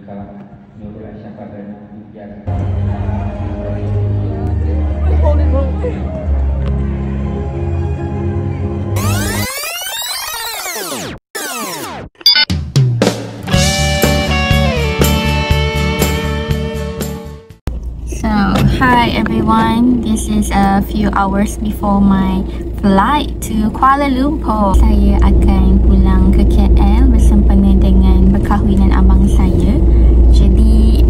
nikah Nurul Aisyah Perdana Vidya. Hi everyone, this is a few hours before my flight to Kuala Lumpur. Saya akan pulang ke KL bersempena dengan perkahwinan abang saya. Jadi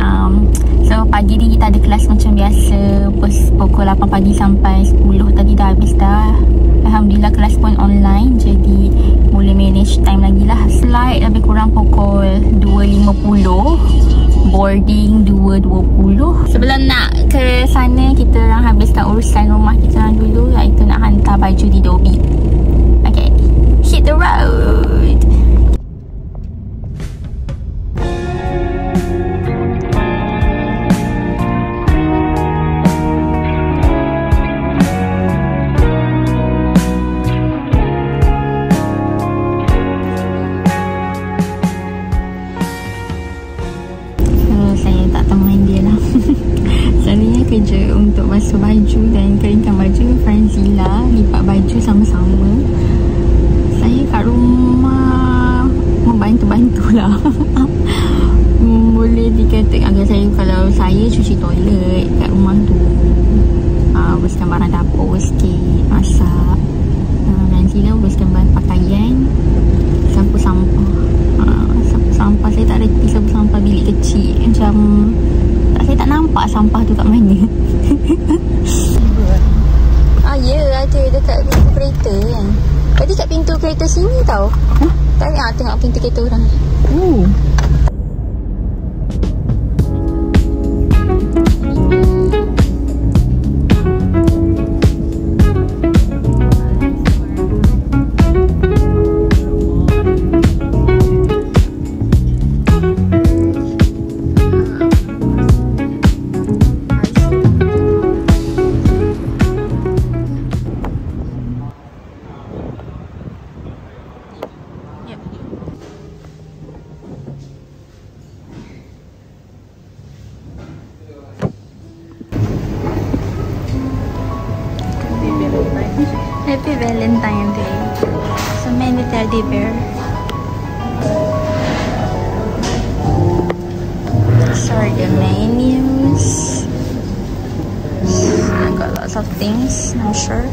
so pagi ni kita ada kelas macam biasa, pukul 8 pagi sampai 10 tadi dah habis dah. Alhamdulillah kelas pun online, jadi boleh manage time lagi lah. Flight lebih kurang pukul 2.50, boarding 2.20. Sebelum nak ke sana, kita orang habiskan urusan rumah kita orang dulu, iaitu nak hantar baju di Dobi. Okay, hit the road. Kerja untuk basuh baju dan keringkan baju. Franzila lipat baju sama-sama. Saya kat rumah membantu-bantulah. Boleh dikatakan saya, kalau saya cuci toilet kat rumah tu, bersihkan barang dapur sikit, masak. Franzila bersihkan barang pakaian, sapu sampah. Sapu sampah saya tak reti sapu sampah bilik kecil, macam saya tak nampak sampah tu kat mana. Ya, ada dekat pintu kereta kan. Tadi kat pintu kereta sini tau. Tak nak tengok pintu kereta orang. Happy Valentine Day. So many teddy bear. Sorry, the menus. I got lots of things, I'm sure.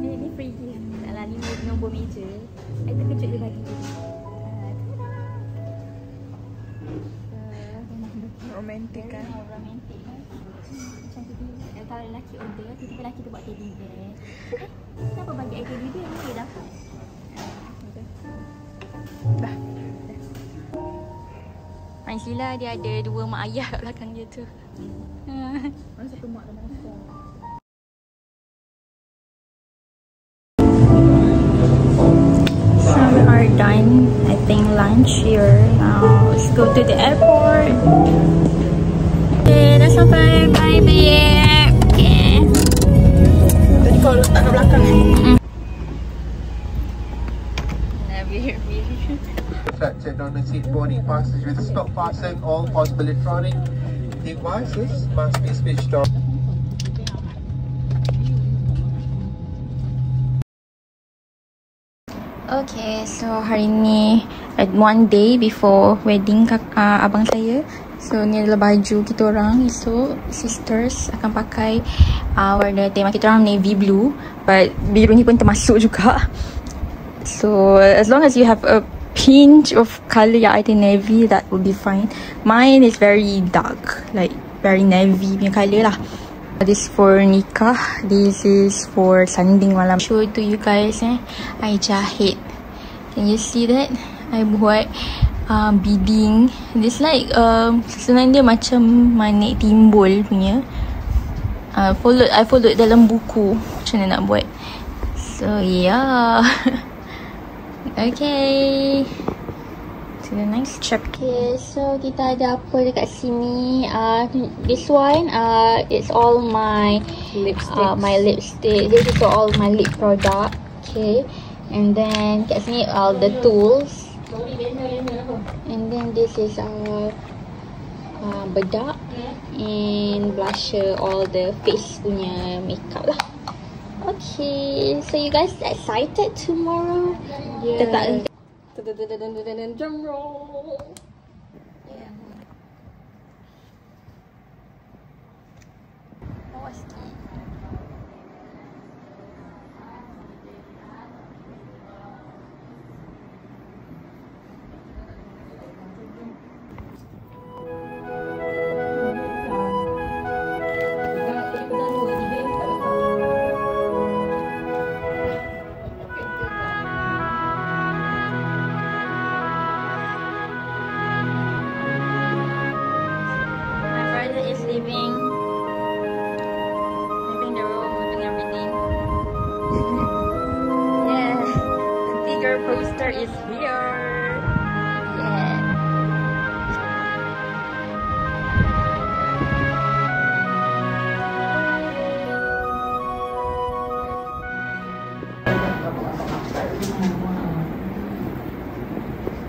Ni free gift. Taklah ni nombor meja. I terkejut dia bagi. Romantik kan? Romantik kan? Macam tu dia. Kalau lelaki order, tiba-tiba lelaki tu buat teddy bear. Kenapa bagi I teddy bear? Mesti dapat. Dah. Franzila dia ada dua mak ayah kat belakang dia tu. Mana satu mak dan mana satu. So we are done, I think, lunch here. Now let's go to the airport. Okay, dah sampai. Bye babe. Okay. Tadi kau letak kat belakang ni. Affected on the seat boarding passes with stop fasten. All possible electronic devices must be switched off. Okay, so hari ni one day before wedding abang saya. So ni adalah baju kita orang. So sisters akan pakai warna tema kita orang navy blue, but biru ni pun termasuk juga. So as long as you have a pinch of colour yang ada navy, that will be fine. Mine is very dark, like very navy punya colour lah. This for nikah, this is for sanding malam. Show it to you guys. I jahit. Can you see that? I buat beading. This like sebenarnya dia macam manik timbul punya. I followed dalam buku macam mana nak buat. So yeah. Okay. to the next chapter. Okay, so kita ada apa dekat sini? This one, it's all my lipstick. This is all my lip product. Okay, and then kat sini all the tools. And then this is bedak and blusher, all the face punya makeup lah. Okay, so you guys excited tomorrow? Yeah. Drum roll. Yeah. What's that? Living the room, moving everything. Yeah, the bigger poster is here. Yeah.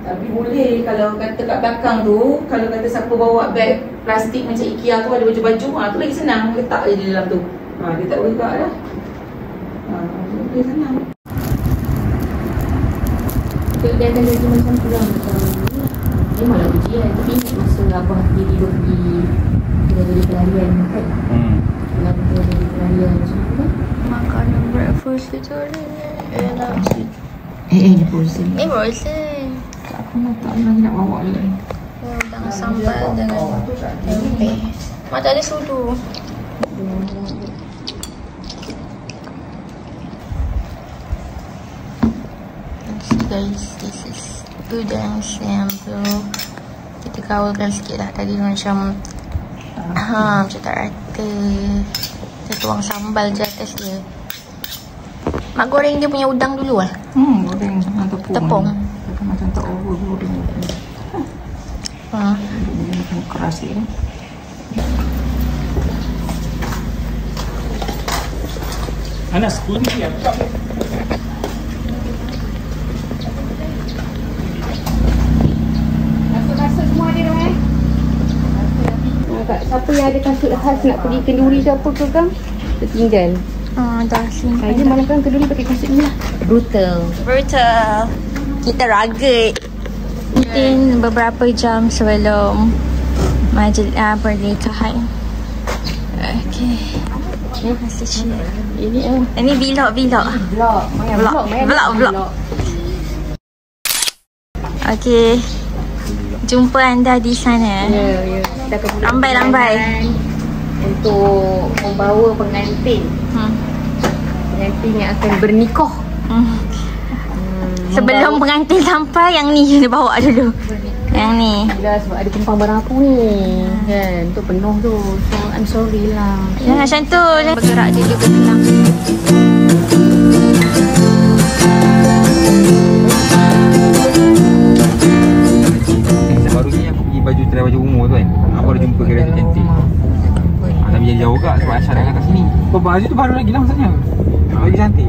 Tapi boleh kalau kata kat belakang tu, kalau kata siapa bawa beg plastik macam IKEA tu ada baju-baju, tu lagi senang, letak je di dalam tu. Dia tak boleh buka dah. Dia senang. Dia akan jadi macam tu lah, macam ni malah ujian. Tapi masa abang tidur kita jadi pelarian kan. Kalau kita jadi pelarian macam tu kan. Makanan breakfast kita ni enak sih. Ni frozen. Aku tak lagi nak bawa lagi. Udang sambal dengan tempe. Mata ada sudu. Guys, this is udang sambal. Kita kawalkan sikit lah. Tadi macam macam tak rata. Kita tuang sambal je atas dia. Mak goreng dia punya udang dulu lah. Goreng dengan tepung. Macam tak over goreng. Macam keras dia. Anak sekolah ni apa? Kasut semua ada dah siapa yang ada kasut khas nak pergi kenduri ke apa ke kan? Tertinggal. Dah simpan. Saya malam kan kenduri pakai kasut ni lah. Brutal. Kita rugged. Mungkin beberapa jam sebelum pernikahan. Okay. Ini masih chill. Ini vlog. Okay. Jumpa anda di sana. Ya. Lambai. Untuk membawa pengantin. Pengantin yang akan bernikah. Sebelum pengantin sampai, yang ni dia bawa dulu. Yang ni. Yelah, sebab ada tumpang barang aku ni. Kan, tu penuh tu. So, I'm sorry lah. Jangan macam tu. Bergerak dia juga tenang. Barunya aku pergi try baju umur tu kan. Aku ada jumpa kereta cantik. Tapi jadi jauh juga sebab Aisyah datang kat sini. Baju tu baru lagi lah maksudnya. Baju cantik.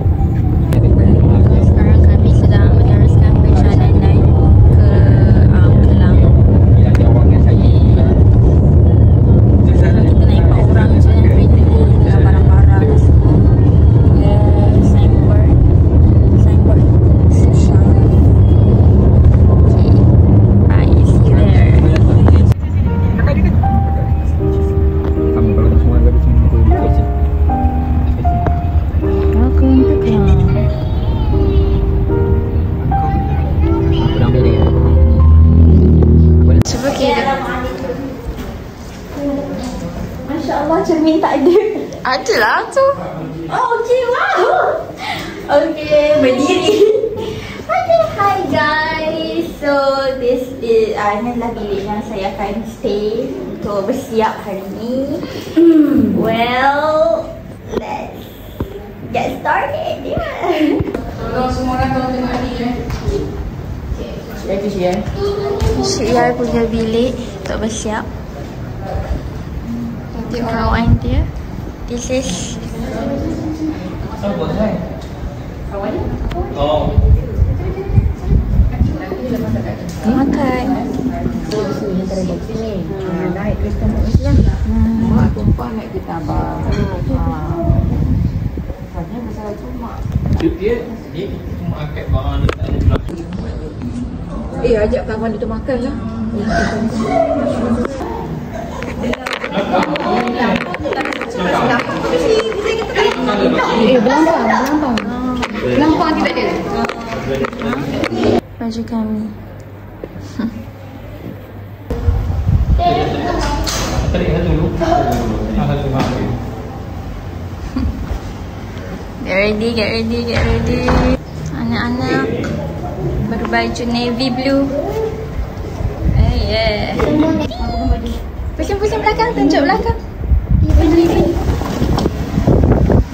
Sekarang kami sedang meneruskan perjalanan ke Kelang. Ya, dia awak dengan saya. Kita naik 4 orang je dengan kereta ni, dengan barang-barang semua. Signboard Susha. Okay, I see there. Kamu kalau tak semua lagi semua tu je. Welcome to Kelang. Cuba kira. Masya Allah, cermin tak ada. Ada lah tu. Oh, okay, wow. Okay, berdiri. Okay, hi guys. So, this is inilah bilik yang saya akan stay untuk bersiap hari ni. Well, let's get started. Yeah. Tolong semua orang tolong tengok ni. Syia punya bilik untuk bersiap. Tengok kawan dia. This is makan. Mak tumpah naik kita abang. Tanya masalah cuma. Dia cuma akak barang dia tak ada belakang. Ajak kawan dia tu makan lah. Berlambang. Berlambang tidak ada. Baju kami. Tarik satu dulu. Satu makan. Get ready. Anak-anak berbaju navy blue. Yeah. Pusing belakang, tunjuk belakang.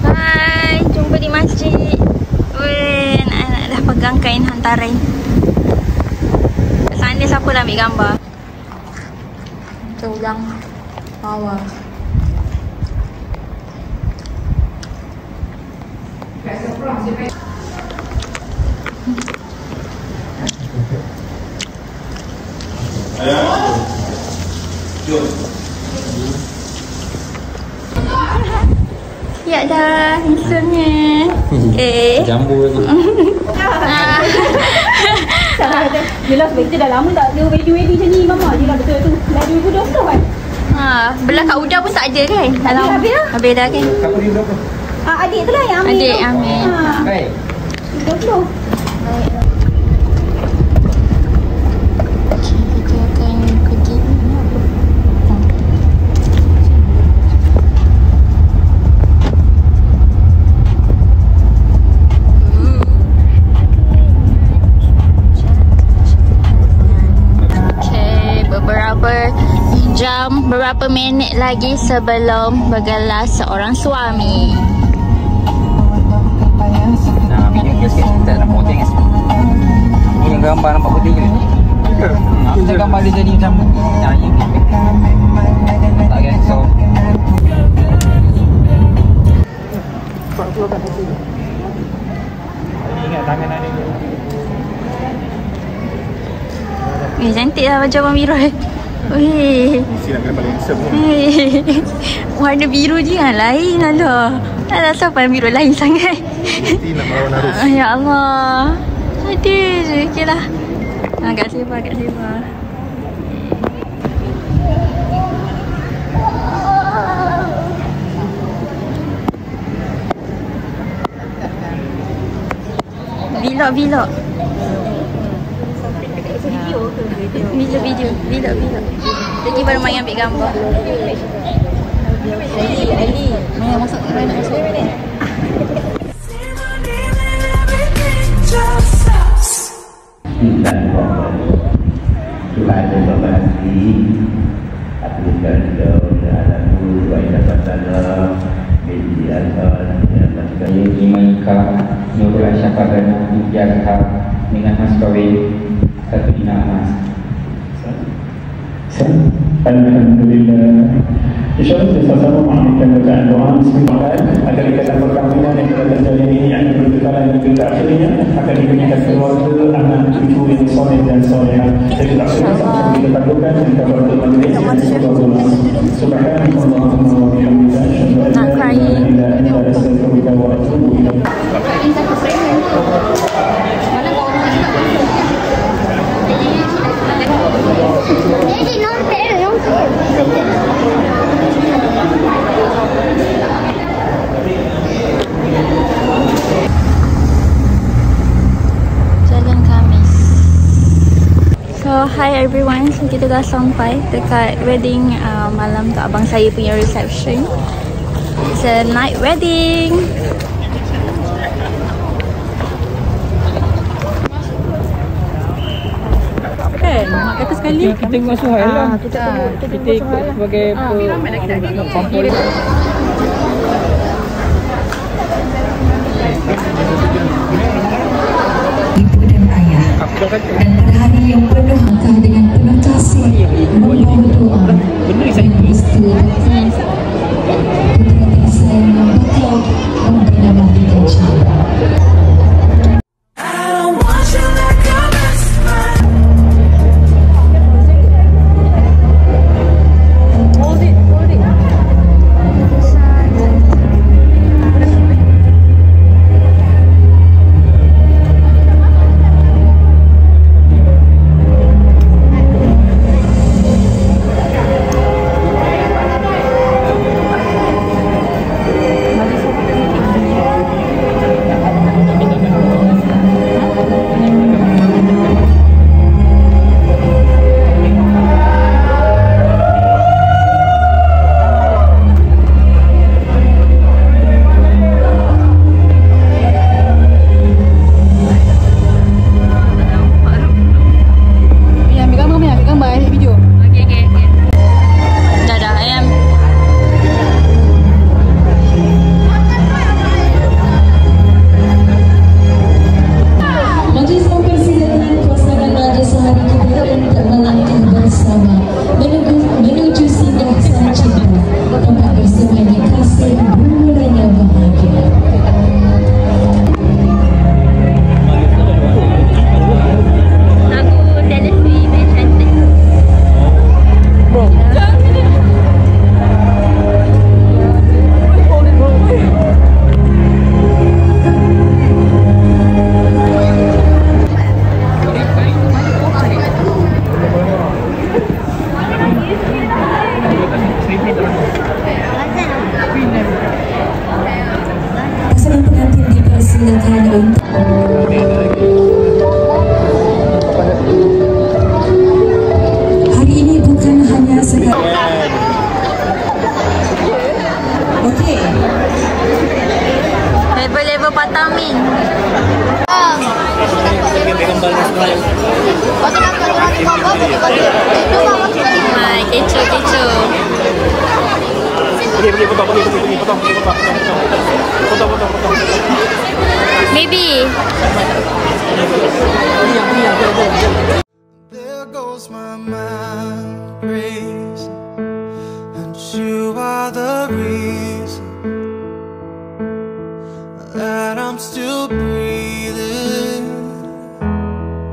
Bye, jumpa di masjid. Weh, anak-anak dah pegang kain hantaran. Sana siapa dah ambil gambar? Tulang bawah. Ya dah, handsome-nya. Jambu lagi. Yelah sebab kita dah lama tak ada wedding macam ni Mama. Yelah betul tu. Dah 2020 kan? Belah kat udang pun tak ada kan? Habis dah kan? Kamu ni berapa? Adik tu lah yang ambil Adik tu. ambil. Baik. 20. Kita akan pergi. Beberapa minit lagi sebelum bergelar seorang suami. Nah, minyak dia sikit. Tak nak potong kan. Ni yang gambar nampak putih je. Kita gambar dia jadi macam nyanyi. Tak kan? So ingat tangan ni. Cantik lah baju Abang Biro. Weh. Mesti nak kena paling handsome ni. Warna biru je kan lain lah. Tak tahu siapa yang biru lain sangat. Mesti nak melawan arus. Ya Allah. Ada je. Okey lah. Agak sebar. Vlog. Video. Lagi baru main ambil gambar. Ali. Mana masuk ke mana? Tuhan memberkati aku dan jauh anakku baik dapat salam binti Azhar yang masih Imanikah Nurul Syafadana Ibyarha dengan mas kawin 1 dinar emas. Alhamdulillah. InsyaAllah kita sama-sama mengamalkan bacaan doa bismillah agar ikatan perkahwinan yang telah terjadi ini yang berbekalan hingga ke akhirnya akan diberikan keluarga, anak, cucu yang soleh dan solehah. Jadi tak sulit sama kita takutkan dan kabar majlis yang Allah. Subhanallah wa bihamdihi asyhadu an la ilaha illa anta astaghfiruka wa atubu ilaik. Jalan Khamis. So hi everyone, so kita dah sampai dekat wedding malam tu abang saya punya reception. It's a night wedding. Mak kata sekali. Kita tengok Suhail lah. Kita ikut sebagai pempolis. Ibu dan ayah. Dan pada hari digunakan untuk hari ini bukan hanya sekadar okey Level-level Patamin. Hai, kecoh. Pergi, potong. Maybe. There goes my mind racing, and you are the reason that I'm still breathing.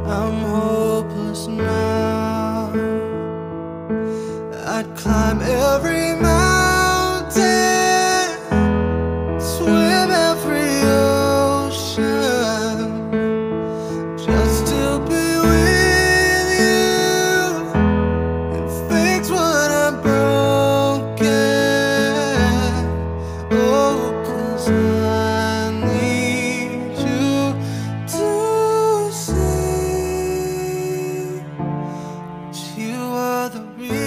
I'm hopeless now. I'd climb every mountain, swim every ocean, just to be with you and fix what I'm broken. Oh, 'cause I need you to see that you are the reason.